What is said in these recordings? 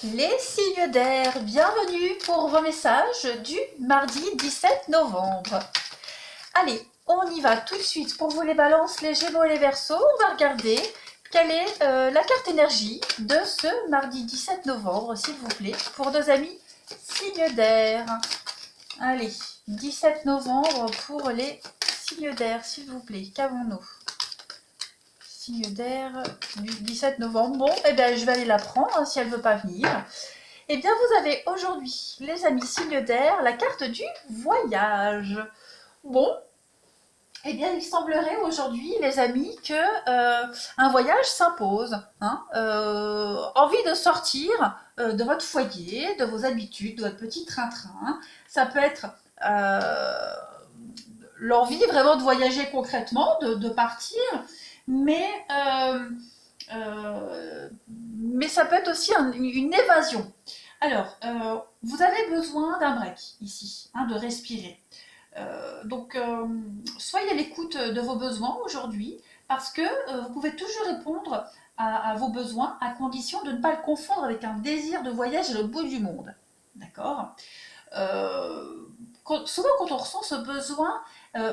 Les signes d'air, bienvenue pour vos messages du mardi 17 novembre. Allez, on y va tout de suite pour vous les balances, les gémeaux et les verseaux. On va regarder quelle est la carte énergie de ce mardi 17 novembre, s'il vous plaît, pour nos amis signes d'air. Allez, 17 novembre pour les signes d'air, s'il vous plaît, qu'avons-nous? Signe d'air du 17 novembre. Bon, eh bien, je vais aller la prendre hein, si elle ne veut pas venir. Eh bien, vous avez aujourd'hui, les amis signes d'air, la carte du voyage. Bon, eh bien, il semblerait aujourd'hui, les amis, que un voyage s'impose. Hein, envie de sortir de votre foyer, de vos habitudes, de votre petit train-train. Ça peut être l'envie vraiment de voyager concrètement, de partir, mais ça peut être aussi une évasion. Alors, vous avez besoin d'un break ici, hein, de respirer. Donc, soyez à l'écoute de vos besoins aujourd'hui, parce que vous pouvez toujours répondre à vos besoins, à condition de ne pas le confondre avec un désir de voyage à l'autre bout du monde. D'accord? Souvent, quand on ressent ce besoin,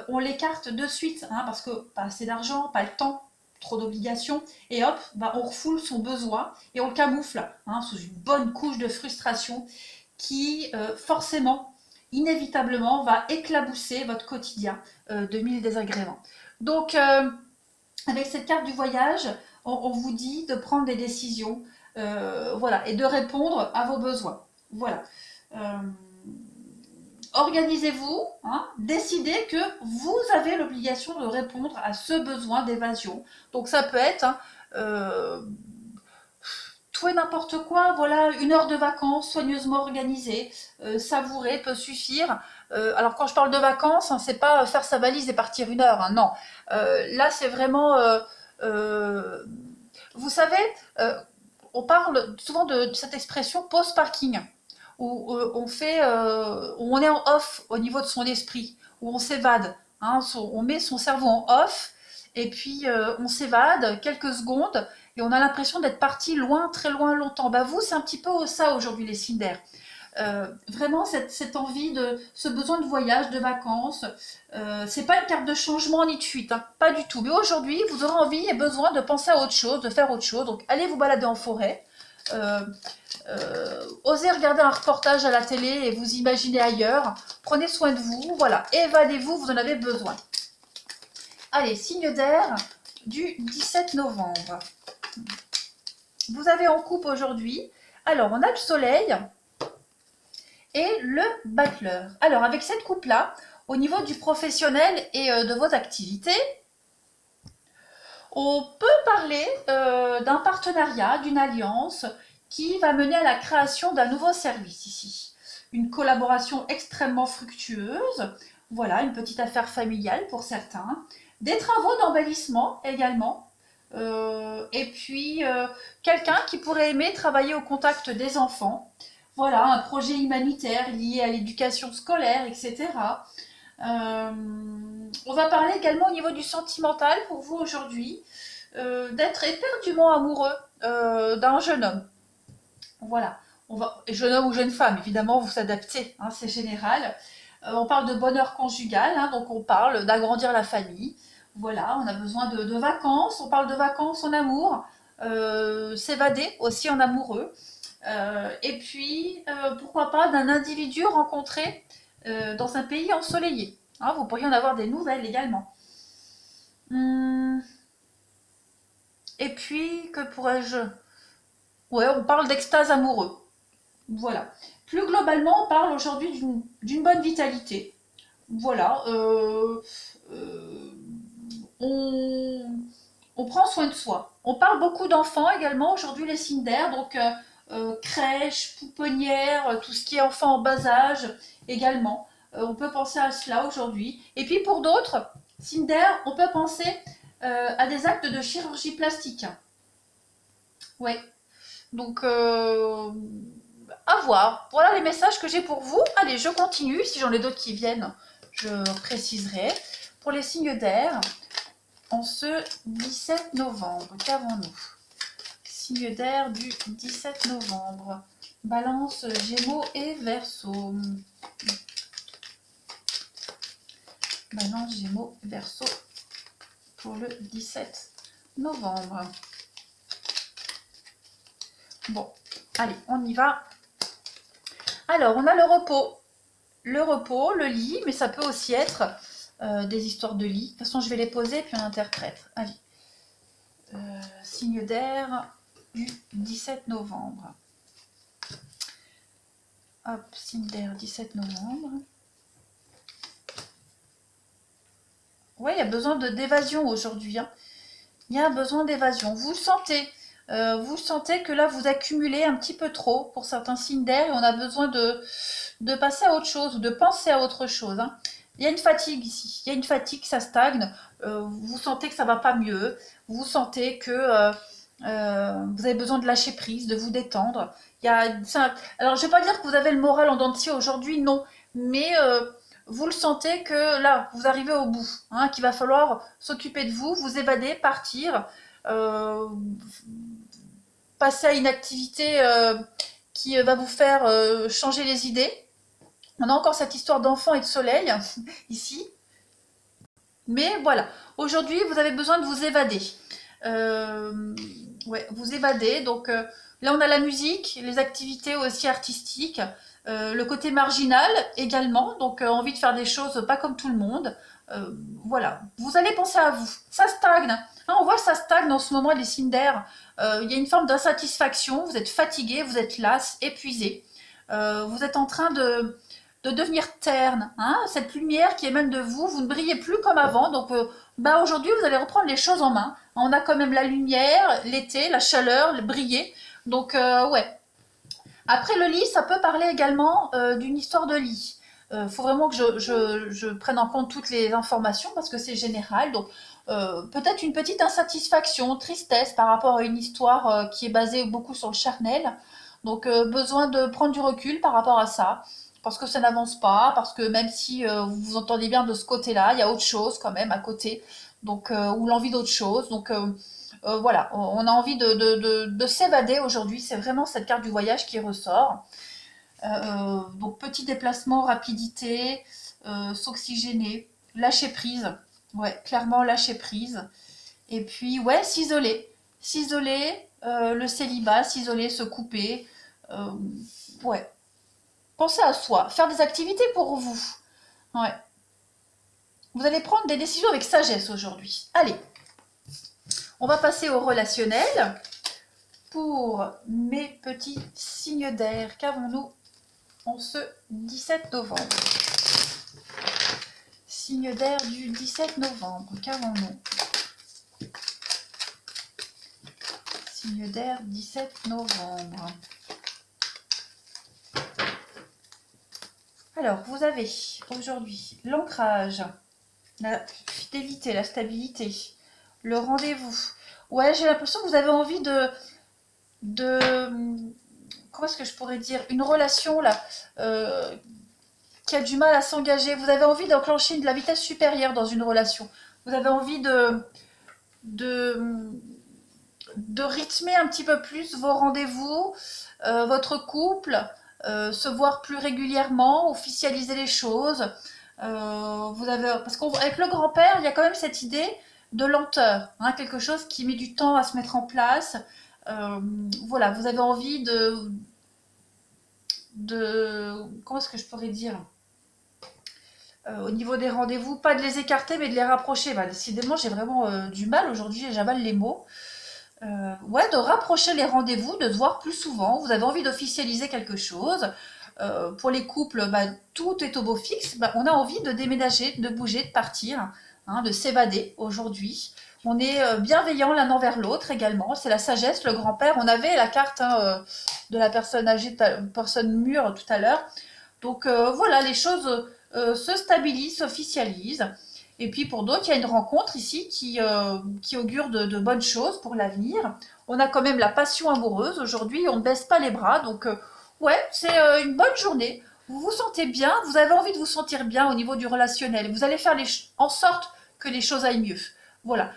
on l'écarte de suite, hein, parce que pas assez d'argent, pas le temps, trop d'obligations, et hop, bah, on refoule son besoin et on le camoufle hein, sous une bonne couche de frustration qui, forcément, inévitablement, va éclabousser votre quotidien de mille désagréments. Donc, avec cette carte du voyage, on vous dit de prendre des décisions, voilà, et de répondre à vos besoins. Voilà. Organisez-vous, hein, décidez que vous avez l'obligation de répondre à ce besoin d'évasion. Donc ça peut être hein, tout et n'importe quoi, voilà, une heure de vacances soigneusement organisée, savourée peut suffire. Alors quand je parle de vacances, hein, c'est pas faire sa valise et partir une heure, hein, non. Là c'est vraiment, vous savez, on parle souvent de cette expression pause parking où on est en off au niveau de son esprit, où on s'évade, hein, on met son cerveau en off, et puis on s'évade quelques secondes, et on a l'impression d'être parti loin, très loin, longtemps. Bah vous, c'est un petit peu ça aujourd'hui les signes d'air. Vraiment cette envie ce besoin de voyage, de vacances, c'est pas une carte de changement ni de fuite, hein, pas du tout. Mais aujourd'hui, vous aurez envie et besoin de penser à autre chose, de faire autre chose. Donc allez vous balader en forêt. Osez regarder un reportage à la télé et vous imaginez ailleurs. Prenez soin de vous, voilà, évadez-vous, vous en avez besoin. Allez, signe d'air du 17 novembre. Vous avez en coupe aujourd'hui, alors on a le soleil et le battleur. Alors avec cette coupe-là, au niveau du professionnel et de vos activités, on peut parler d'un partenariat, d'une alliance, qui va mener à la création d'un nouveau service ici. Une collaboration extrêmement fructueuse, voilà, une petite affaire familiale pour certains, des travaux d'embellissement également, et puis quelqu'un qui pourrait aimer travailler au contact des enfants, voilà, un projet humanitaire lié à l'éducation scolaire, etc. On va parler également au niveau du sentimental pour vous aujourd'hui, d'être éperdument amoureux d'un jeune homme. Voilà, jeune homme ou jeune femme, évidemment, vous s'adaptez, hein, c'est général. On parle de bonheur conjugal, hein, donc on parle d'agrandir la famille. Voilà, on a besoin de vacances, on parle de vacances en amour, s'évader aussi en amoureux. Et puis, pourquoi pas d'un individu rencontré dans un pays ensoleillé. Hein, vous pourriez en avoir des nouvelles également. Et puis, que pourrais-je... Ouais, on parle d'extase amoureux. Voilà. Plus globalement, on parle aujourd'hui d'une bonne vitalité. Voilà. On prend soin de soi. On parle beaucoup d'enfants également aujourd'hui, les signes d'air, donc crèche, pouponnière, tout ce qui est enfant en bas âge également. On peut penser à cela aujourd'hui. Et puis pour d'autres, signes d'air, on peut penser à des actes de chirurgie plastique. Ouais. Donc, à voir. Voilà les messages que j'ai pour vous. Allez, je continue. Si j'en ai d'autres qui viennent, je préciserai. Pour les signes d'air, en ce 17 novembre, qu'avons-nous? Signe d'air du 17 novembre. Balance, Gémeaux et Verseau. Balance, Gémeaux, Verseau pour le 17 novembre. Bon, allez, on y va. Alors, on a le repos. Le repos, le lit, mais ça peut aussi être des histoires de lit. De toute façon, je vais les poser puis on interprète. Allez. Signe d'air du 17 novembre. Hop, signe d'air 17 novembre. Ouais, il y a besoin d'évasion aujourd'hui. Hein. Il y a un besoin d'évasion. Vous le sentez que là, vous accumulez un petit peu trop pour certains signes d'air et on a besoin de passer à autre chose, de penser à autre chose. Hein. Il y a une fatigue ici. Il y a une fatigue, ça stagne. Vous sentez que ça va pas mieux. Vous sentez que vous avez besoin de lâcher prise, de vous détendre. Alors, je ne vais pas dire que vous avez le moral en dents de scie aujourd'hui, non. Mais vous le sentez que là, vous arrivez au bout. Hein, qu'il va falloir s'occuper de vous, vous évader, partir. Passer à une activité qui va vous faire changer les idées. On a encore cette histoire d'enfant et de soleil ici. Mais voilà, aujourd'hui, vous avez besoin de vous évader. Ouais, vous évader. Donc là, on a la musique, les activités aussi artistiques, le côté marginal également. Donc envie de faire des choses pas comme tout le monde. Voilà, vous allez penser à vous. Ça stagne. Hein, on voit que ça stagne en ce moment, les signes d'air. Il y a une forme d'insatisfaction. Vous êtes fatigué, vous êtes las, épuisé. Vous êtes en train de devenir terne. Hein, cette lumière qui émane de vous, vous ne brillez plus comme avant. Donc aujourd'hui, vous allez reprendre les choses en main. On a quand même la lumière, l'été, la chaleur, le briller. Donc ouais. Après le lit, ça peut parler également d'une histoire de lit. Faut vraiment que je prenne en compte toutes les informations parce que c'est général. Donc peut-être une petite insatisfaction, tristesse par rapport à une histoire qui est basée beaucoup sur le charnel. Donc besoin de prendre du recul par rapport à ça. Parce que ça n'avance pas, parce que même si vous vous entendez bien de ce côté-là, il y a autre chose quand même à côté. Donc, ou l'envie d'autre chose. Donc voilà, on a envie de s'évader aujourd'hui. C'est vraiment cette carte du voyage qui ressort. Donc petit déplacement, rapidité, s'oxygéner, lâcher prise. Ouais, clairement lâcher prise. Et puis ouais, s'isoler. S'isoler, le célibat, s'isoler, se couper. Ouais. Pensez à soi, faire des activités pour vous. Ouais. Vous allez prendre des décisions avec sagesse aujourd'hui. Allez, on va passer au relationnel. Pour mes petits signes d'air, qu'avons-nous en ce 17 novembre? Signe d'air du 17 novembre, qu'avons-nous? Signe d'air 17 novembre. Alors, vous avez aujourd'hui l'ancrage, la fidélité, la stabilité, le rendez-vous. Ouais, j'ai l'impression que vous avez envie de comment est-ce que je pourrais dire, une relation là qui a du mal à s'engager. Vous avez envie d'enclencher de la vitesse supérieure dans une relation. Vous avez envie de rythmer un petit peu plus vos rendez-vous, votre couple, se voir plus régulièrement, officialiser les choses. Parce qu'avec le grand-père, il y a quand même cette idée de lenteur, hein, quelque chose qui met du temps à se mettre en place. Voilà, vous avez envie comment est-ce que je pourrais dire, au niveau des rendez-vous, pas de les écarter mais de les rapprocher. Bah, décidément, j'ai vraiment du mal aujourd'hui, j'avale les mots. Ouais, de rapprocher les rendez-vous, de se voir plus souvent. Vous avez envie d'officialiser quelque chose. Pour les couples, bah, tout est au beau fixe. Bah, on a envie de déménager, de bouger, de partir, hein, de s'évader aujourd'hui. On est bienveillant l'un envers l'autre également. C'est la sagesse, le grand-père. On avait la carte de la personne âgée, personne mûre tout à l'heure. Donc voilà, les choses se stabilisent, s'officialisent. Et puis pour d'autres, il y a une rencontre ici qui augure de bonnes choses pour l'avenir. On a quand même la passion amoureuse aujourd'hui, on ne baisse pas les bras. Donc ouais, c'est une bonne journée. Vous vous sentez bien, vous avez envie de vous sentir bien au niveau du relationnel. Vous allez faire en sorte que les choses aillent mieux. Voilà.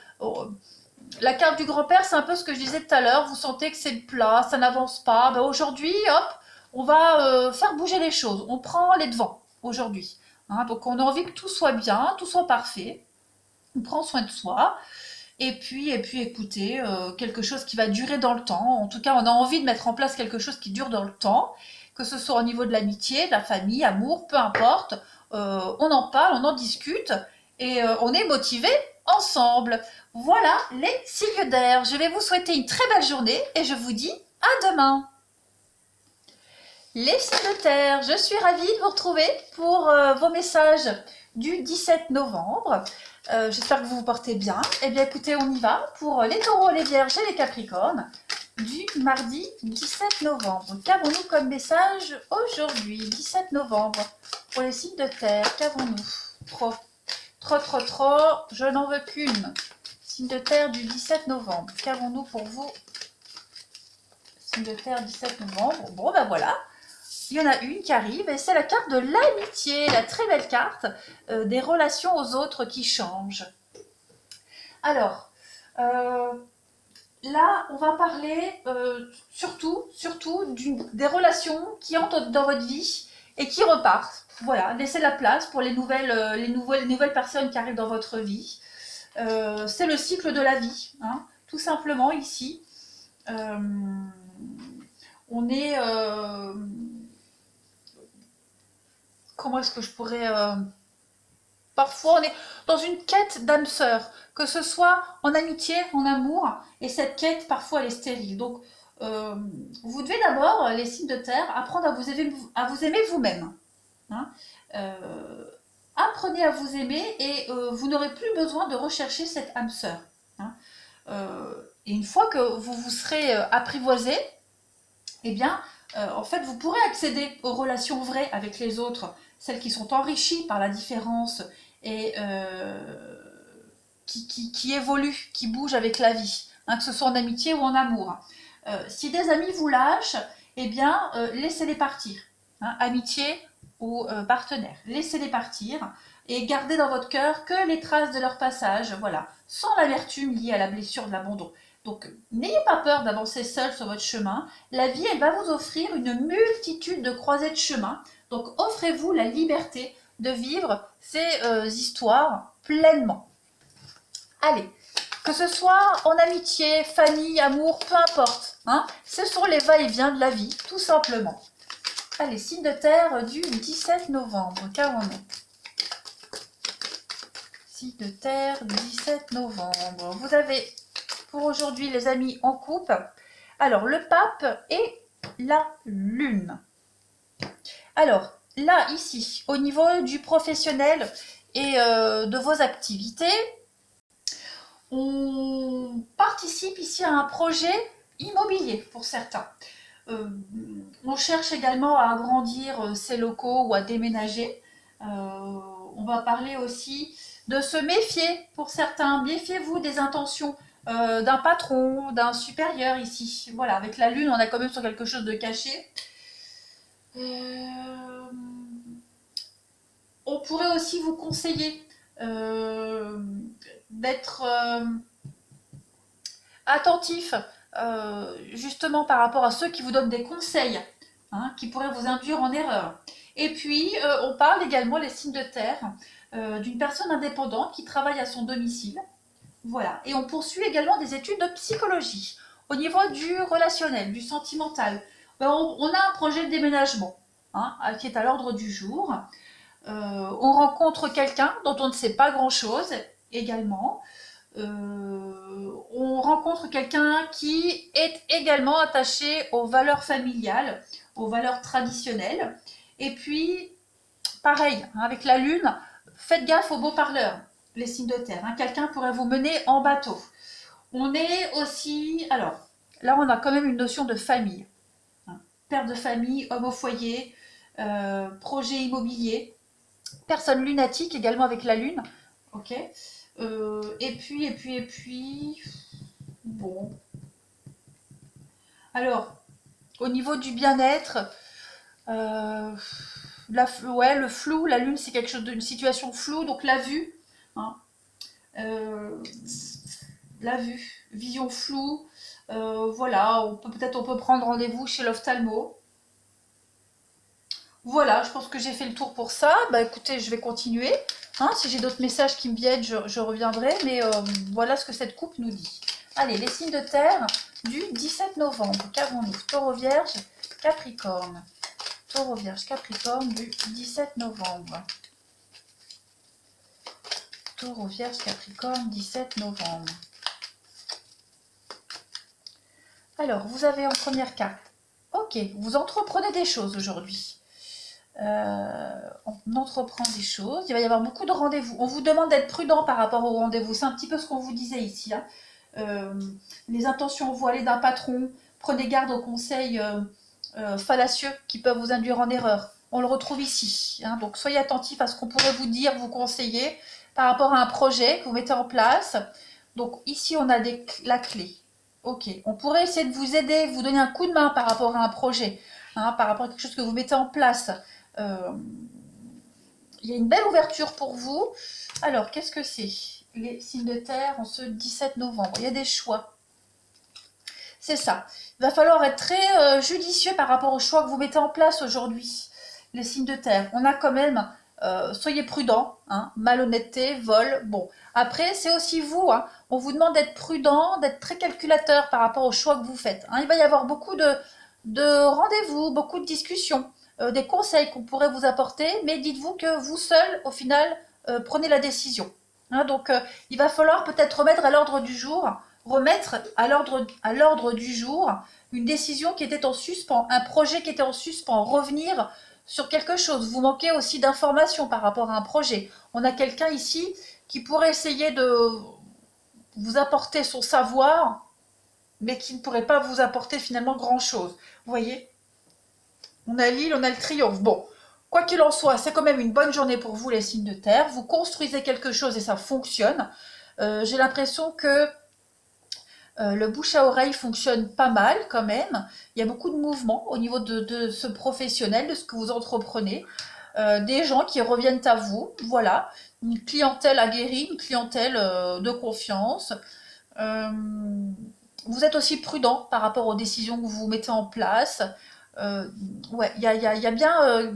La carte du grand-père, c'est un peu ce que je disais tout à l'heure. Vous sentez que c'est plat, ça n'avance pas. Ben aujourd'hui, hop, on va faire bouger les choses. On prend les devants aujourd'hui. Hein. Donc on a envie que tout soit bien, tout soit parfait. On prend soin de soi. Et puis écoutez, quelque chose qui va durer dans le temps. En tout cas, on a envie de mettre en place quelque chose qui dure dans le temps, que ce soit au niveau de l'amitié, de la famille, amour, peu importe. On en parle, on en discute et on est motivé ensemble. Voilà les signes d'air. Je vais vous souhaiter une très belle journée et je vous dis à demain. Les signes de terre, je suis ravie de vous retrouver pour vos messages du 17 novembre. J'espère que vous vous portez bien. Eh bien écoutez, on y va pour les taureaux, les vierges et les capricornes du mardi 17 novembre. Qu'avons-nous comme message aujourd'hui, 17 novembre, pour les signes de terre? Qu'avons-nous? Trop, je n'en veux qu'une. Signe de terre du 17 novembre. Qu'avons-nous pour vous? Signe de terre 17 novembre. Bon ben voilà. Il y en a une qui arrive et c'est la carte de l'amitié, la très belle carte des relations aux autres qui changent. Alors, là, on va parler surtout des relations qui entrent dans votre vie et qui repartent. Voilà, laissez la place pour les nouvelles personnes qui arrivent dans votre vie. C'est le cycle de la vie, hein, tout simplement ici. On est... comment est-ce que je pourrais... Parfois, on est dans une quête d'âme sœur, que ce soit en amitié, en amour, et cette quête, parfois, elle est stérile. Donc, vous devez d'abord, les signes de terre, apprendre à vous aimer vous-même. Hein. Apprenez à vous aimer et vous n'aurez plus besoin de rechercher cette âme sœur. Hein. Et une fois que vous vous serez apprivoisé, eh bien, en fait, vous pourrez accéder aux relations vraies avec les autres, celles qui sont enrichies par la différence et qui évoluent, qui bougent avec la vie, hein, que ce soit en amitié ou en amour. Si des amis vous lâchent, eh bien, laissez-les partir. Hein, amitié ou partenaire, laissez-les partir et gardez dans votre cœur que les traces de leur passage, voilà, sans l'amertume liée à la blessure de l'abandon. Donc, n'ayez pas peur d'avancer seul sur votre chemin. La vie, elle va vous offrir une multitude de croisées de chemins. Donc, offrez-vous la liberté de vivre ces histoires pleinement. Allez, que ce soit en amitié, famille, amour, peu importe. Hein, ce sont les va-et-vient de la vie, tout simplement. Allez, signe de terre du 17 novembre. Qu'avons-nous? Signe de terre, 17 novembre. Vous avez... pour aujourd'hui, les amis, en couple. Alors, le pape et la lune. Alors, là, ici, au niveau du professionnel et de vos activités, on participe ici à un projet immobilier pour certains. On cherche également à agrandir ses locaux ou à déménager. On va parler aussi de se méfier pour certains. Méfiez-vous des intentions d'un patron, d'un supérieur ici. Voilà, avec la lune, on a quand même sur quelque chose de caché. On pourrait aussi vous conseiller d'être attentif justement par rapport à ceux qui vous donnent des conseils, hein, qui pourraient vous induire en erreur. Et puis, on parle également, les signes de terre, d'une personne indépendante qui travaille à son domicile. Voilà. Et on poursuit également des études de psychologie. Au niveau du relationnel, du sentimental, on a un projet de déménagement, hein, qui est à l'ordre du jour. On rencontre quelqu'un dont on ne sait pas grand-chose également. On rencontre quelqu'un qui est également attaché aux valeurs familiales, aux valeurs traditionnelles. Et puis, pareil, hein, avec la lune, faites gaffe aux beaux parleurs, les signes de terre. Hein. Quelqu'un pourrait vous mener en bateau. On est aussi... Alors, là, on a quand même une notion de famille. Hein. Père de famille, homme au foyer, projet immobilier, personne lunatique également avec la lune. Ok. Et puis... Bon. Alors, au niveau du bien-être, ouais, le flou, la lune, c'est quelque chose d'une situation floue, donc la vue. Hein, la vue, vision floue. Voilà, peut-être on peut prendre rendez-vous chez l'ophtalmo. Voilà, je pense que j'ai fait le tour pour ça. Bah écoutez, je vais continuer. Hein, si j'ai d'autres messages qui me viennent, je reviendrai. Mais voilà ce que cette coupe nous dit. Allez, les signes de terre du 17 novembre. Qu'avons-nous? Taureau, Vierge, Capricorne. Taureau, Vierge, Capricorne du 17 novembre. Taureau, Vierge, Capricorne, 17 novembre. Alors, vous avez en première carte. Ok, vous entreprenez des choses aujourd'hui. On entreprend des choses. Il va y avoir beaucoup de rendez-vous. On vous demande d'être prudent par rapport aux rendez-vous. C'est un petit peu ce qu'on vous disait ici. Hein. Les intentions voilées d'un patron. Prenez garde aux conseils fallacieux qui peuvent vous induire en erreur. On le retrouve ici. Hein. Donc, soyez attentifs à ce qu'on pourrait vous dire, vous conseiller par rapport à un projet que vous mettez en place. Donc, ici, on a la clé. Ok. On pourrait essayer de vous aider, vous donner un coup de main par rapport à un projet, hein, par rapport à quelque chose que vous mettez en place. Il y a une belle ouverture pour vous. Alors, qu'est-ce que c'est? Les signes de terre en ce 17 novembre. Il y a des choix. C'est ça. Il va falloir être très judicieux par rapport aux choix que vous mettez en place aujourd'hui. Les signes de terre. On a quand même, soyez prudents, hein, malhonnêteté, vol. Bon, après, c'est aussi vous. Hein, on vous demande d'être prudent, d'être très calculateur par rapport aux choix que vous faites. Hein, il va y avoir beaucoup de rendez-vous, beaucoup de discussions. Des conseils qu'on pourrait vous apporter, mais dites-vous que vous seul, au final, prenez la décision. Hein, donc, il va falloir peut-être remettre à l'ordre du jour du jour une décision qui était en suspens, un projet qui était en suspens, revenir sur quelque chose. Vous manquez aussi d'informations par rapport à un projet. On a quelqu'un ici qui pourrait essayer de vous apporter son savoir, mais qui ne pourrait pas vous apporter finalement grand-chose. Vous voyez? On a l'île, on a le triomphe. Bon, quoi qu'il en soit, c'est quand même une bonne journée pour vous, les signes de terre. Vous construisez quelque chose et ça fonctionne. J'ai l'impression que le bouche à oreille fonctionne pas mal quand même. Il y a beaucoup de mouvements au niveau de ce professionnel, de ce que vous entreprenez. Des gens qui reviennent à vous. Voilà, une clientèle aguerrie, une clientèle de confiance. Vous êtes aussi prudent par rapport aux décisions que vous mettez en place. Ouais, il y a bien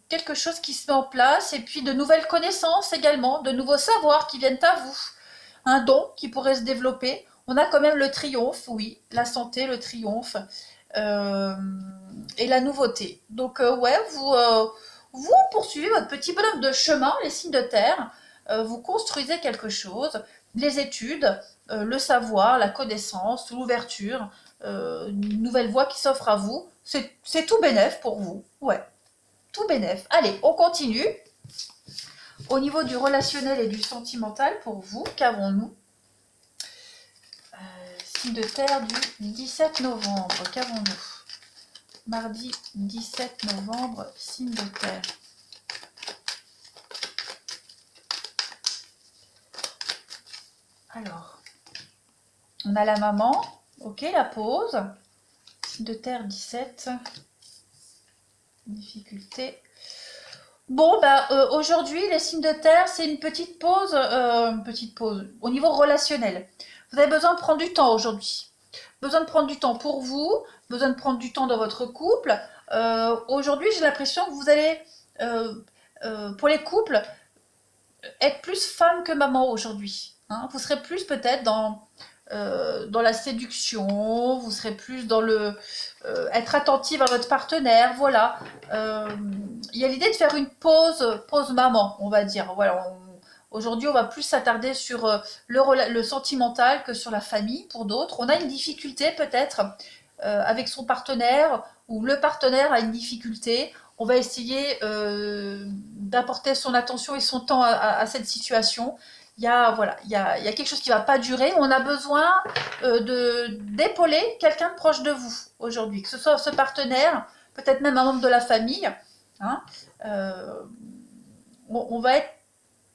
quelque chose qui se met en place et puis de nouvelles connaissances également, de nouveaux savoirs qui viennent à vous. Un don qui pourrait se développer. On a quand même le triomphe, oui, la santé, le triomphe euh, et la nouveauté. Donc ouais, vous poursuivez votre petit bonhomme de chemin, les signes de terre. Vous construisez quelque chose, les études, le savoir, la connaissance, l'ouverture, une nouvelle voie qui s'offre à vous. C'est tout bénef pour vous. Ouais, tout bénef. Allez, on continue. Au niveau du relationnel et du sentimental, pour vous, qu'avons-nous? Signe de terre du 17 novembre, qu'avons-nous? Mardi 17 novembre, signe de terre. Alors, on a la maman, ok, la pause. Signe de terre 17. Difficulté. Bon, bah, aujourd'hui, les signes de terre, c'est une petite pause au niveau relationnel. Vous avez besoin de prendre du temps aujourd'hui. Besoin de prendre du temps pour vous, besoin de prendre du temps dans votre couple. Aujourd'hui, j'ai l'impression que vous allez, pour les couples, être plus femme que maman aujourd'hui. Hein. Vous serez plus peut-être dans la séduction, vous serez plus dans le être attentive à votre partenaire, voilà. Il y a l'idée de faire une pause maman, on va dire. Voilà, aujourd'hui, on va plus s'attarder sur le sentimental que sur la famille pour d'autres. On a une difficulté peut-être avec son partenaire ou le partenaire a une difficulté. On va essayer d'apporter son attention et son temps à cette situation. Voilà, il y a quelque chose qui ne va pas durer. On a besoin d'épauler quelqu'un de proche de vous aujourd'hui, que ce soit ce partenaire, peut-être même un membre de la famille. Hein, on va être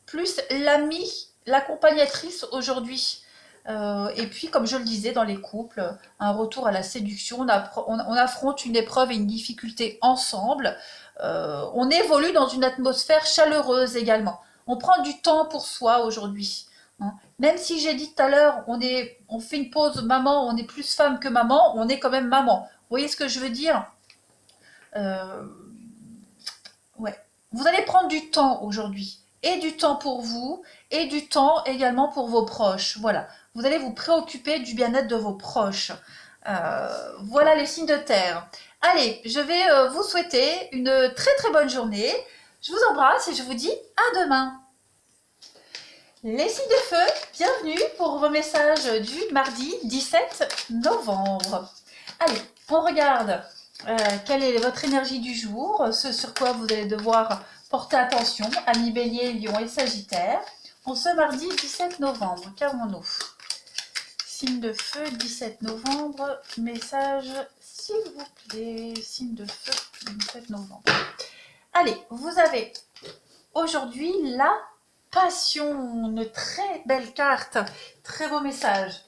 plus l'amie, l'accompagnatrice aujourd'hui. Et puis, comme je le disais, dans les couples, un retour à la séduction, on affronte une épreuve et une difficulté ensemble. On évolue dans une atmosphère chaleureuse également. On prend du temps pour soi aujourd'hui. Hein. Même si j'ai dit tout à l'heure, on fait une pause maman, on est plus femme que maman, on est quand même maman. Vous voyez ce que je veux dire? Ouais. Vous allez prendre du temps aujourd'hui. Et du temps pour vous, et du temps également pour vos proches. Voilà. Vous allez vous préoccuper du bien-être de vos proches. Voilà les signes de terre. Allez, je vais vous souhaiter une très très bonne journée. Je vous embrasse et je vous dis à demain. Les signes de feu, bienvenue pour vos messages du mardi 17 novembre. Allez, on regarde quelle est votre énergie du jour, ce sur quoi vous allez devoir porter attention, amis Bélier, Lion et Sagittaire, en ce mardi 17 novembre. Qu'avons-nous? Signe de feu, 17 novembre, message s'il vous plaît, signe de feu, 17 novembre. Allez, vous avez aujourd'hui la passion, une très belle carte, très beau message.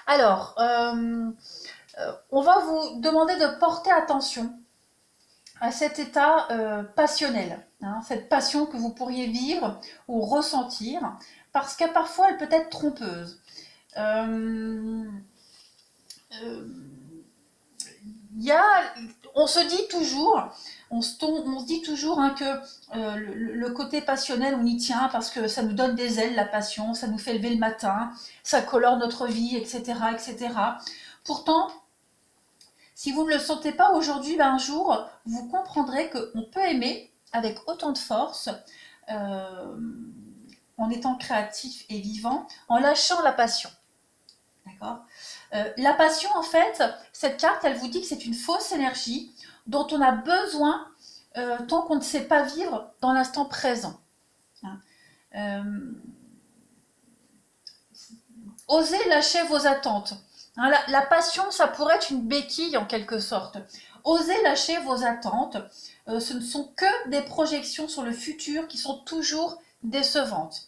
Alors, on va vous demander de porter attention à cet état passionnel, hein, cette passion que vous pourriez vivre ou ressentir, parce que parfois elle peut être trompeuse. On se dit toujours, on se dit toujours hein, que le côté passionnel, on y tient parce que ça nous donne des ailes, la passion, ça nous fait lever le matin, ça colore notre vie, etc. etc. Pourtant, si vous ne le sentez pas aujourd'hui, ben un jour, vous comprendrez qu'on peut aimer avec autant de force, en étant créatif et vivant, en lâchant la passion. D'accord ? La passion, en fait, cette carte, elle vous dit que c'est une fausse énergie dont on a besoin tant qu'on ne sait pas vivre dans l'instant présent. Hein. Osez lâcher vos attentes. Hein, la passion, ça pourrait être une béquille en quelque sorte. Osez lâcher vos attentes. Ce ne sont que des projections sur le futur qui sont toujours décevantes.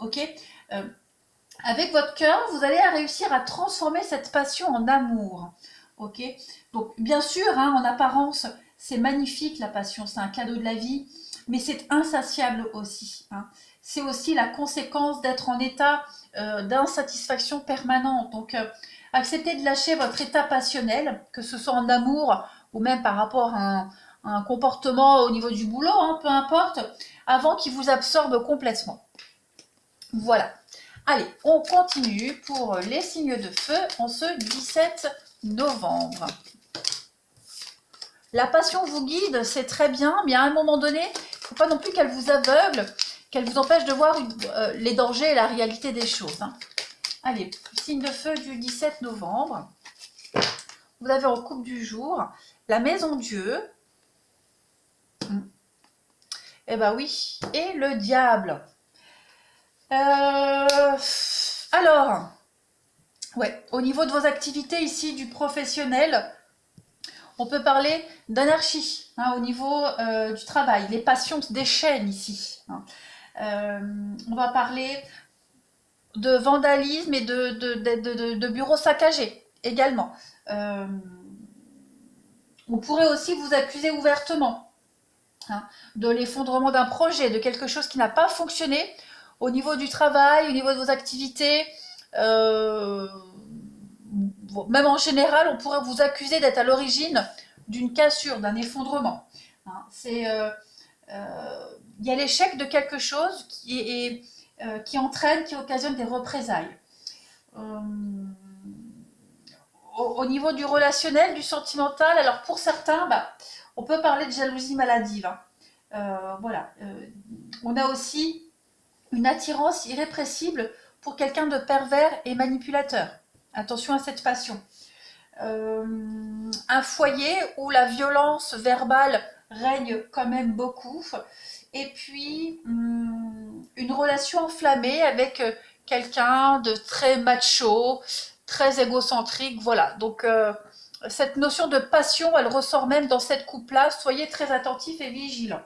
Ok ? Avec votre cœur, vous allez réussir à transformer cette passion en amour. Ok ? Donc, bien sûr, hein, en apparence, c'est magnifique la passion, c'est un cadeau de la vie, mais c'est insatiable aussi. Hein. C'est aussi la conséquence d'être en état d'insatisfaction permanente. Donc, acceptez de lâcher votre état passionnel, que ce soit en amour ou même par rapport à un comportement au niveau du boulot, hein, peu importe, avant qu'il vous absorbe complètement. Voilà. Allez, on continue pour les signes de feu en ce 17 novembre. La passion vous guide, c'est très bien, mais à un moment donné, il ne faut pas non plus qu'elle vous aveugle, qu'elle vous empêche de voir les dangers et la réalité des choses. Hein. Allez, signe de feu du 17 novembre. Vous avez en coupe du jour la maison Dieu. Eh bien oui, et le diable. Alors, ouais, au niveau de vos activités ici du professionnel, on peut parler d'anarchie hein, au niveau du travail. Les passions se déchaînent ici. Hein. On va parler de vandalisme et de bureaux saccagés également. On pourrait aussi vous accuser ouvertement hein, de l'effondrement d'un projet, de quelque chose qui n'a pas fonctionné au niveau du travail, au niveau de vos activités. Même en général, on pourrait vous accuser d'être à l'origine d'une cassure, d'un effondrement. Hein, il y a l'échec de quelque chose qui entraîne, qui occasionne des représailles. Au niveau du relationnel, du sentimental, alors pour certains, on peut parler de jalousie maladive. Hein. Voilà. On a aussi une attirance irrépressible pour quelqu'un de pervers et manipulateur. Attention à cette passion. Un foyer où la violence verbale règne quand même beaucoup. Et puis, une relation enflammée avec quelqu'un de très macho, très égocentrique. Voilà. Donc, cette notion de passion, elle ressort même dans cette coupe-là. Soyez très attentifs et vigilants.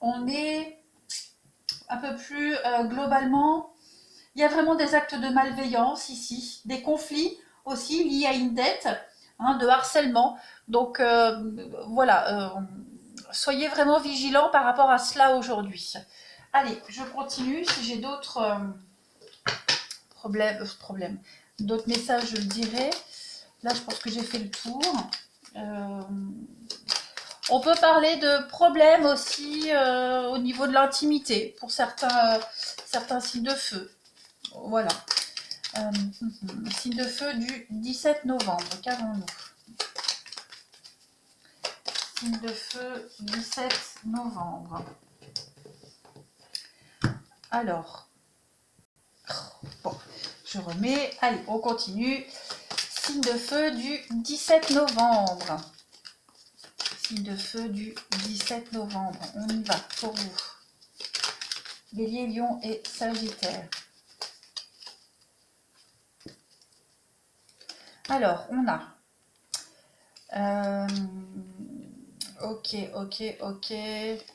On est un peu plus globalement, il y a vraiment des actes de malveillance ici, des conflits aussi liés à une dette, hein, de harcèlement. Donc voilà, soyez vraiment vigilants par rapport à cela aujourd'hui. Allez, je continue. Si j'ai d'autres problèmes, d'autres messages, je le dirai. Là, je pense que j'ai fait le tour. On peut parler de problèmes aussi au niveau de l'intimité pour certains signes de feu. Voilà. Signe de feu du 17 novembre. Qu'avons-nous? Signe de feu 17 novembre. Alors, bon, je remets. Allez, on continue. Signe de feu du 17 novembre. Signe de feu du 17 novembre. On y va pour vous. Bélier, Lion et Sagittaire. Alors, on a... Ok.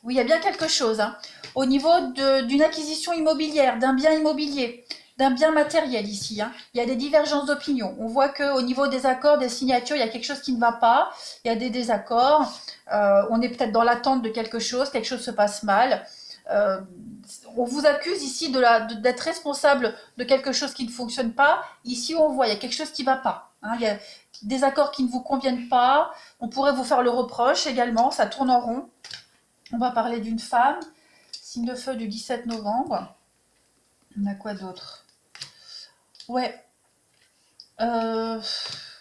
Oui, il y a bien quelque chose. Hein. Au niveau d'une acquisition immobilière, d'un bien immobilier, d'un bien matériel ici. Hein. Il y a des divergences d'opinion. On voit qu'au niveau des accords, des signatures, il y a quelque chose qui ne va pas. Il y a des désaccords. On est peut-être dans l'attente de quelque chose se passe mal. On vous accuse ici d'être responsable de quelque chose qui ne fonctionne pas. Ici, on voit, il y a quelque chose qui ne va pas. Hein. Il y a des accords qui ne vous conviennent pas. On pourrait vous faire le reproche également, ça tourne en rond. On va parler d'une femme. Signe de feu du 17 novembre. On a quoi d'autre? Ouais.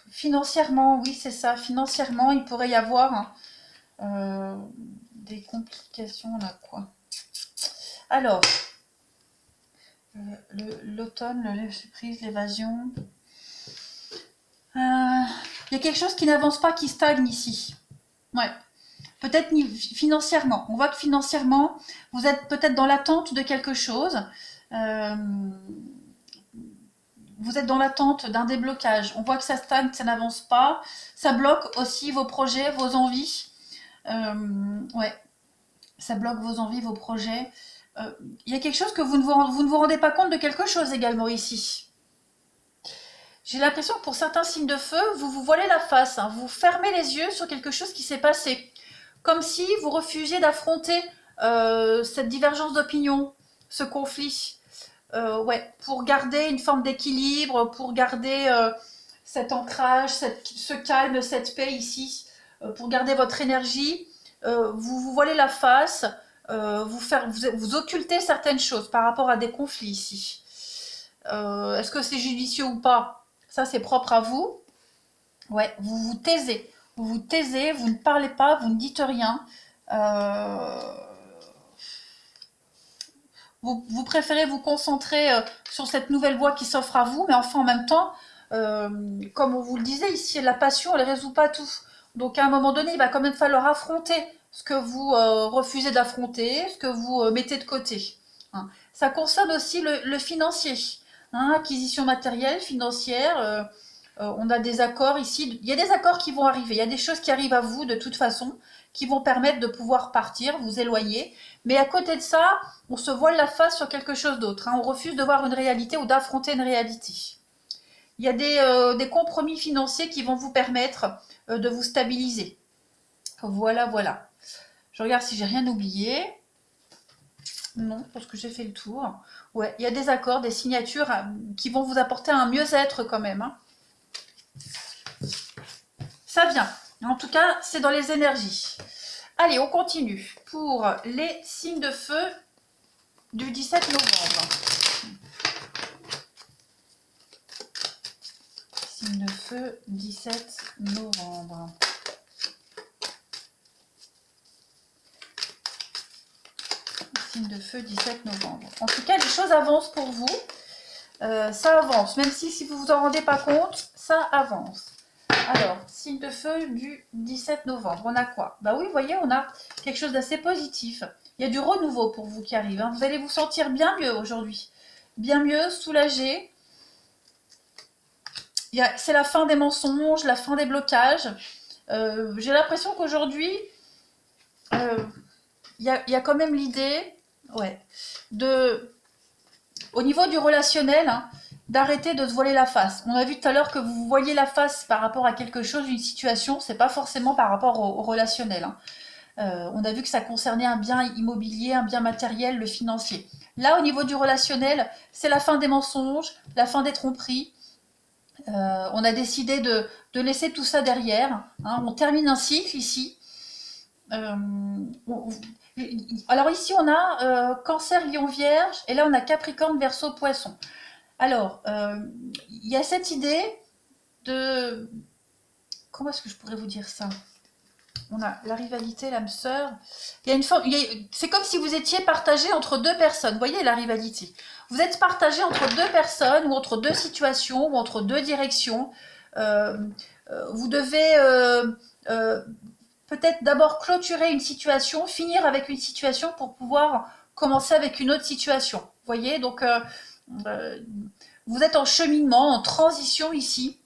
Financièrement, oui, c'est ça. Financièrement, il pourrait y avoir des complications. On a quoi? Alors, l'automne, le lâcher-prise, l'évasion. Il y a quelque chose qui n'avance pas, qui stagne ici. Ouais. Peut-être financièrement. On voit que financièrement, vous êtes peut-être dans l'attente de quelque chose. Vous êtes dans l'attente d'un déblocage. On voit que ça stagne, que ça n'avance pas. Ça bloque aussi vos projets, vos envies. Ouais. Ça bloque vos envies, vos projets. Il y a quelque chose que vous ne vous rendez pas compte de quelque chose également ici. J'ai l'impression que pour certains signes de feu, vous vous voilez la face. Hein. Vous fermez les yeux sur quelque chose qui s'est passé. Comme si vous refusiez d'affronter cette divergence d'opinion, ce conflit. Ouais, pour garder une forme d'équilibre, pour garder cet ancrage, ce calme, cette paix ici, pour garder votre énergie, vous vous voilez la face, vous occultez certaines choses par rapport à des conflits ici. Est-ce que c'est judicieux ou pas? Ça, c'est propre à vous. Ouais, vous vous taisez. Vous ne parlez pas, vous ne dites rien. Vous préférez vous concentrer sur cette nouvelle voie qui s'offre à vous, mais enfin en même temps, comme on vous le disait ici, la passion, elle ne résout pas tout. Donc à un moment donné, il va quand même falloir affronter ce que vous refusez d'affronter, ce que vous mettez de côté. Hein. Ça concerne aussi le financier. Hein, acquisition matérielle, financière, on a des accords ici. Il y a des accords qui vont arriver, il y a des choses qui arrivent à vous de toute façon, qui vont permettre de pouvoir partir, vous éloigner. Mais à côté de ça, on se voile la face sur quelque chose d'autre. Hein. On refuse de voir une réalité ou d'affronter une réalité. Il y a des compromis financiers qui vont vous permettre de vous stabiliser. Voilà. Je regarde si j'ai rien oublié. Non, parce que j'ai fait le tour. Ouais, il y a des accords, des signatures qui vont vous apporter un mieux-être quand même. Hein. Ça vient. En tout cas, c'est dans les énergies. Allez, on continue pour les signes de feu du 17 novembre. Signe de feu, 17 novembre. Signe de feu, 17 novembre. En tout cas, les choses avancent pour vous. Ça avance, même si vous vous en rendez pas compte, ça avance. Alors, signe de feu du 17 novembre, on a quoi? Bah oui, vous voyez, on a quelque chose d'assez positif. Il y a du renouveau pour vous qui arrive. Hein. Vous allez vous sentir bien mieux aujourd'hui. Bien mieux, soulagé. C'est la fin des mensonges, la fin des blocages. J'ai l'impression qu'aujourd'hui, il y a quand même l'idée, ouais, au niveau du relationnel, hein, d'arrêter de se voiler la face. On a vu tout à l'heure que vous voyez la face par rapport à quelque chose, une situation, c'est pas forcément par rapport au relationnel. Hein. On a vu que ça concernait un bien immobilier, un bien matériel, le financier. Là, au niveau du relationnel, c'est la fin des mensonges, la fin des tromperies. On a décidé de laisser tout ça derrière. Hein. On termine un cycle ici. Alors ici, on a Cancer, Lion, Vierge, et là, on a Capricorne, Verseau, Poisson. Alors, il y a cette idée de... Comment est-ce que je pourrais vous dire ça? On a la rivalité, l'âme sœur. Il y a une forme, c'est comme si vous étiez partagé entre deux personnes. Vous voyez la rivalité. Vous êtes partagé entre deux personnes ou entre deux situations ou entre deux directions. Vous devez peut-être d'abord clôturer une situation, finir avec une situation pour pouvoir commencer avec une autre situation. Vous voyez, donc vous êtes en cheminement, en transition ici.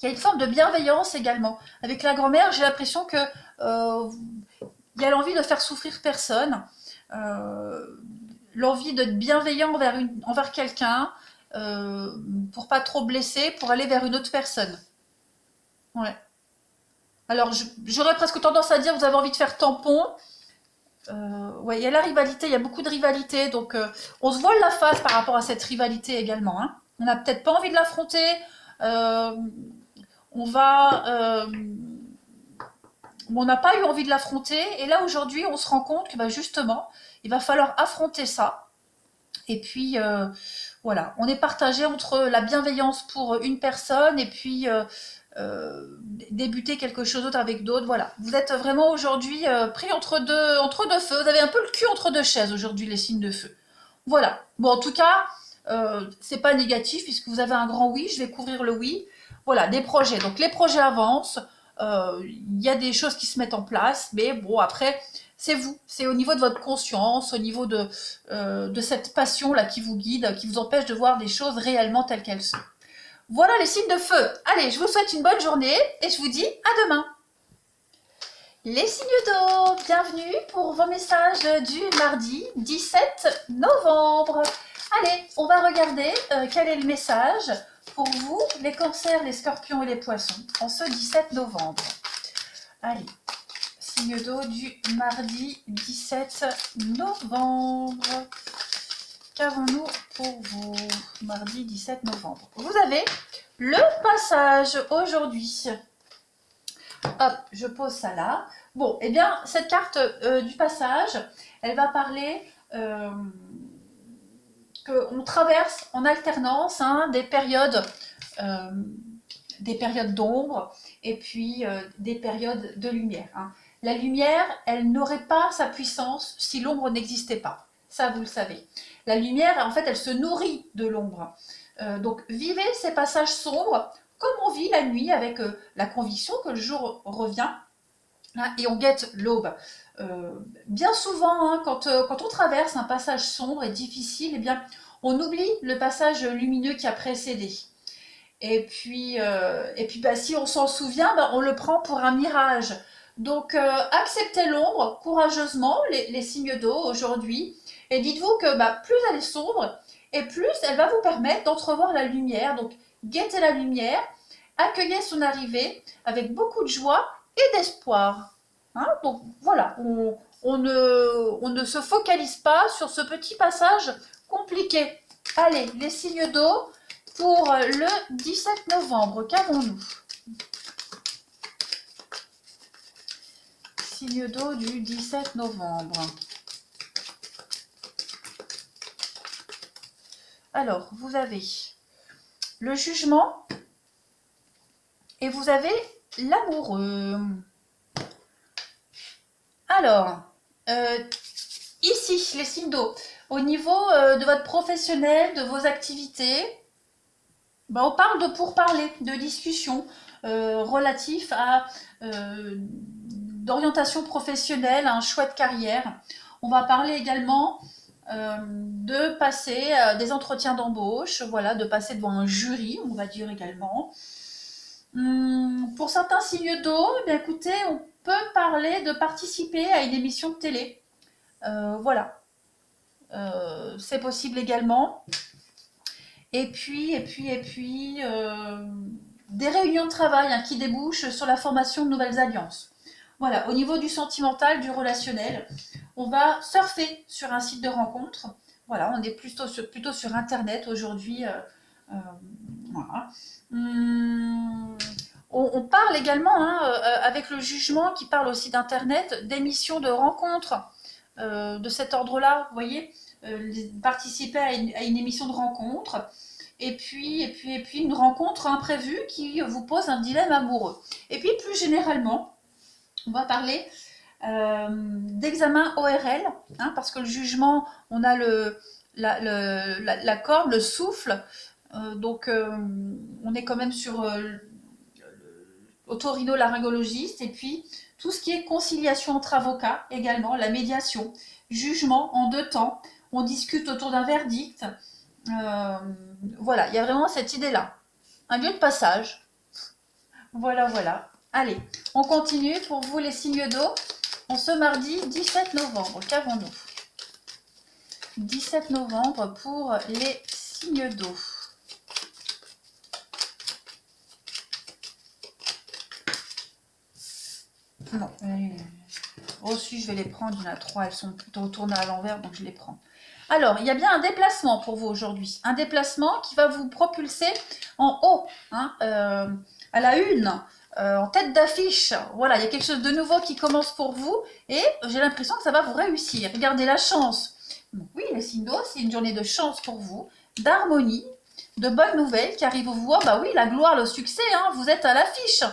Il y a une forme de bienveillance également. Avec la grand-mère, j'ai l'impression que il y a l'envie de faire souffrir personne, l'envie d'être bienveillant envers quelqu'un, pour pas trop blesser, pour aller vers une autre personne. Ouais. Alors, j'aurais presque tendance à dire, vous avez envie de faire tampon. Ouais, il y a la rivalité, il y a beaucoup de rivalité, donc on se voile la face par rapport à cette rivalité également. Hein. On n'a peut-être pas envie de l'affronter. On n'a pas eu envie de l'affronter, et là aujourd'hui on se rend compte que justement il va falloir affronter ça, et puis voilà, on est partagé entre la bienveillance pour une personne et puis débuter quelque chose d'autre avec d'autres. Voilà, vous êtes vraiment aujourd'hui pris entre deux feux, vous avez un peu le cul entre deux chaises aujourd'hui, les signes de feu. Voilà, bon en tout cas c'est pas négatif puisque vous avez un grand oui, je vais couvrir le oui. Voilà, des projets, donc les projets avancent, il y a des choses qui se mettent en place, mais bon après c'est vous, c'est au niveau de votre conscience, au niveau de cette passion là qui vous guide, qui vous empêche de voir des choses réellement telles qu'elles sont. Voilà les signes de feu. Allez, je vous souhaite une bonne journée et je vous dis à demain. Les signes d'eau, bienvenue pour vos messages du mardi 17 novembre. Allez, on va regarder quel est le message pour vous, les cancers, les scorpions et les poissons, en ce 17 novembre. Allez, signe d'eau du mardi 17 novembre. Qu'avons-nous pour vous, mardi 17 novembre? Vous avez le passage aujourd'hui. Hop, je pose ça là. Bon, eh bien, cette carte du passage, elle va parler qu'on traverse en alternance des périodes d'ombre et puis des périodes de lumière. Hein. La lumière, elle n'aurait pas sa puissance si l'ombre n'existait pas. Ça, vous le savez. La lumière, en fait, elle se nourrit de l'ombre. Donc, vivez ces passages sombres comme on vit la nuit avec la conviction que le jour revient hein, et on guette l'aube. Bien souvent, hein, quand on traverse un passage sombre et difficile, eh bien, on oublie le passage lumineux qui a précédé. Et puis si on s'en souvient, on le prend pour un mirage. Donc, acceptez l'ombre courageusement, les signes d'eau aujourd'hui, et dites-vous que plus elle est sombre, et plus elle va vous permettre d'entrevoir la lumière. Donc, guettez la lumière, accueillez son arrivée avec beaucoup de joie et d'espoir. Hein, donc voilà, on ne se focalise pas sur ce petit passage compliqué. Allez, les signes d'eau pour le 17 novembre, qu'avons-nous? Signe d'eau du 17 novembre. Alors, vous avez le jugement et vous avez l'amoureux. Alors, ici, les signes d'eau, au niveau de votre professionnel, de vos activités, on parle de pourparlers, de discussions relatifs à d'orientation professionnelle, un choix de carrière. On va parler également de passer des entretiens d'embauche, voilà, de passer devant un jury, on va dire également. Pour certains signes d'eau, écoutez, on peut parler de participer à une émission de télé. Voilà. C'est possible également. Et puis des réunions de travail qui débouchent sur la formation de nouvelles alliances. Voilà, au niveau du sentimental, du relationnel, on va surfer sur un site de rencontre. Voilà, on est plutôt sur Internet aujourd'hui. Voilà. On parle également, hein, avec le jugement qui parle aussi d'Internet, d'émissions de rencontres de cet ordre-là, vous voyez, participer à une émission de rencontre, et puis une rencontre imprévue qui vous pose un dilemme amoureux. Et puis plus généralement, on va parler d'examen ORL, hein, parce que le jugement, on a la corde, le souffle, donc on est quand même sur otorhinolaryngologiste, et puis tout ce qui est conciliation entre avocats également, la médiation, jugement en 2 temps, on discute autour d'un verdict. Voilà, il y a vraiment cette idée-là. Un lieu de passage. Voilà, voilà. Allez, on continue pour vous les signes d'eau. En ce mardi 17 novembre, qu'avons-nous? 17 novembre pour les signes d'eau. Non, aussi je vais les prendre, il y en a 3, elles sont plutôt tournées à l'envers, donc je les prends. Alors, il y a bien un déplacement pour vous aujourd'hui. Un déplacement qui va vous propulser en haut, hein, à la une, en tête d'affiche. Voilà, il y a quelque chose de nouveau qui commence pour vous et j'ai l'impression que ça va vous réussir. Regardez la chance. Donc, oui, les signes d'eau, c'est une journée de chance pour vous, d'harmonie, de bonnes nouvelles qui arrivent vous. Bah oui, la gloire, le succès, hein, vous êtes à l'affiche.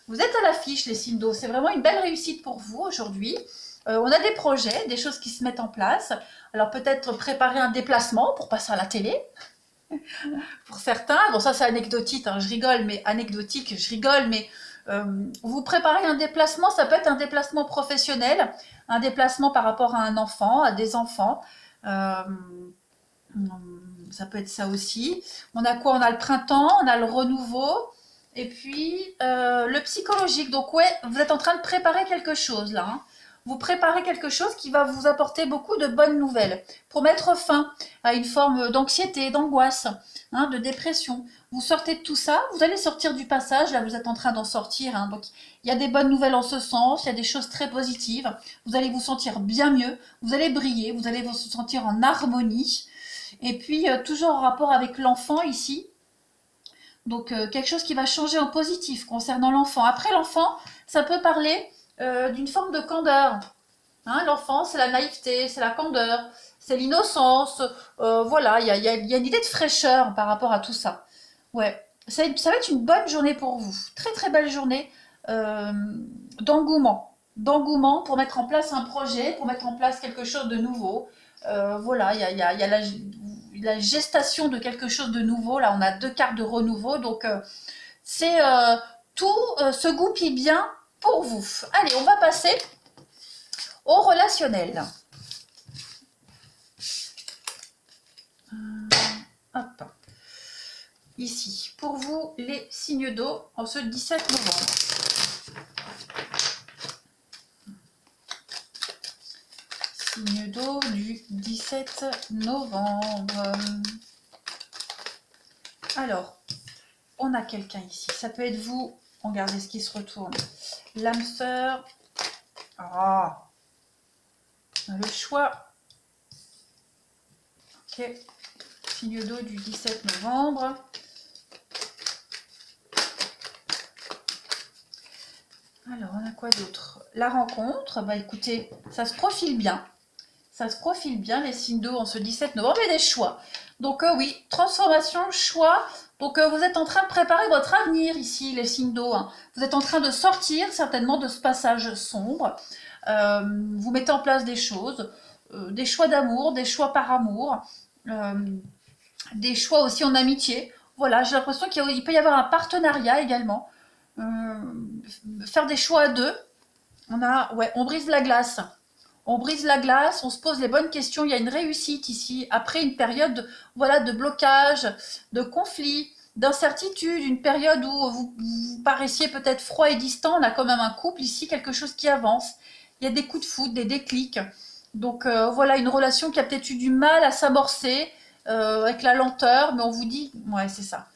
Vous êtes à l'affiche, les signes d'eau. C'est vraiment une belle réussite pour vous aujourd'hui. On a des projets, des choses qui se mettent en place. Alors peut-être préparer un déplacement pour passer à la télé. Pour certains, bon ça c'est anecdotique, hein, je rigole, mais anecdotique, je rigole, mais vous préparez un déplacement, ça peut être un déplacement professionnel, un déplacement par rapport à un enfant, à des enfants. Ça peut être ça aussi. On a quoi? On a le printemps, on a le renouveau. Et puis, le psychologique. Donc, ouais, vous êtes en train de préparer quelque chose, là. Hein. Vous préparez quelque chose qui va vous apporter beaucoup de bonnes nouvelles pour mettre fin à une forme d'anxiété, d'angoisse, hein, de dépression. Vous sortez de tout ça, vous allez sortir du passage. Là, vous êtes en train d'en sortir. Hein, donc, il y a des bonnes nouvelles en ce sens. Il y a des choses très positives. Vous allez vous sentir bien mieux. Vous allez briller. Vous allez vous sentir en harmonie. Et puis, toujours en rapport avec l'enfant ici. Donc, quelque chose qui va changer en positif concernant l'enfant. Après l'enfant, ça peut parler d'une forme de candeur. Hein, l'enfant, c'est la naïveté, c'est la candeur, c'est l'innocence. Voilà, il y a une idée de fraîcheur par rapport à tout ça. Ouais, ça va être une bonne journée pour vous. Très, très belle journée d'engouement. D'engouement pour mettre en place un projet, pour mettre en place quelque chose de nouveau. Voilà, il y a la gestation de quelque chose de nouveau. Là, on a 2 cartes de renouveau. Donc, c'est tout se goupille bien pour vous. Allez, on va passer au relationnel. Hop. Ici, pour vous, les signes d'eau en ce 17 novembre. Signe d'eau du 17 novembre. Alors, on a quelqu'un ici. Ça peut être vous. Regardez ce qui se retourne. L'âme sœur. Ah. Le choix. Ok. Signe d'eau du 17 novembre. Alors, on a quoi d'autre? La rencontre. Bah écoutez, ça se profile bien. Ça se profile bien, les signes d'eau en ce 17 novembre, et des choix. Donc oui, transformation, choix. Donc vous êtes en train de préparer votre avenir ici, les signes d'eau. Hein. Vous êtes en train de sortir certainement de ce passage sombre. Vous mettez en place des choses, des choix d'amour, des choix par amour, des choix aussi en amitié. Voilà, j'ai l'impression qu'il peut y avoir un partenariat également. Faire des choix à 2. On brise la glace. On brise la glace, on se pose les bonnes questions, il y a une réussite ici, après une période voilà, de blocage, de conflit, d'incertitude, une période où vous paraissiez peut-être froid et distant, on a quand même un couple ici, quelque chose qui avance, il y a des coups de foudre, des déclics, donc voilà, une relation qui a peut-être eu du mal à s'amorcer, avec la lenteur, mais on vous dit, ouais c'est ça,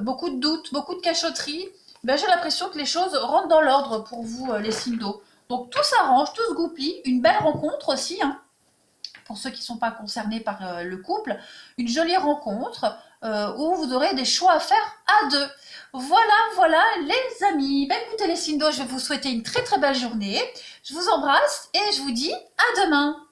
beaucoup de doutes, beaucoup de cachotteries, ben, j'ai l'impression que les choses rentrent dans l'ordre pour vous, les signes d'eau. Donc tout s'arrange, tout se goupille, une belle rencontre aussi, hein, pour ceux qui ne sont pas concernés par le couple, une jolie rencontre, où vous aurez des choix à faire à deux. Voilà les amis. Ben, écoutez les signes d'eau, je vais vous souhaiter une très très belle journée. Je vous embrasse et je vous dis à demain.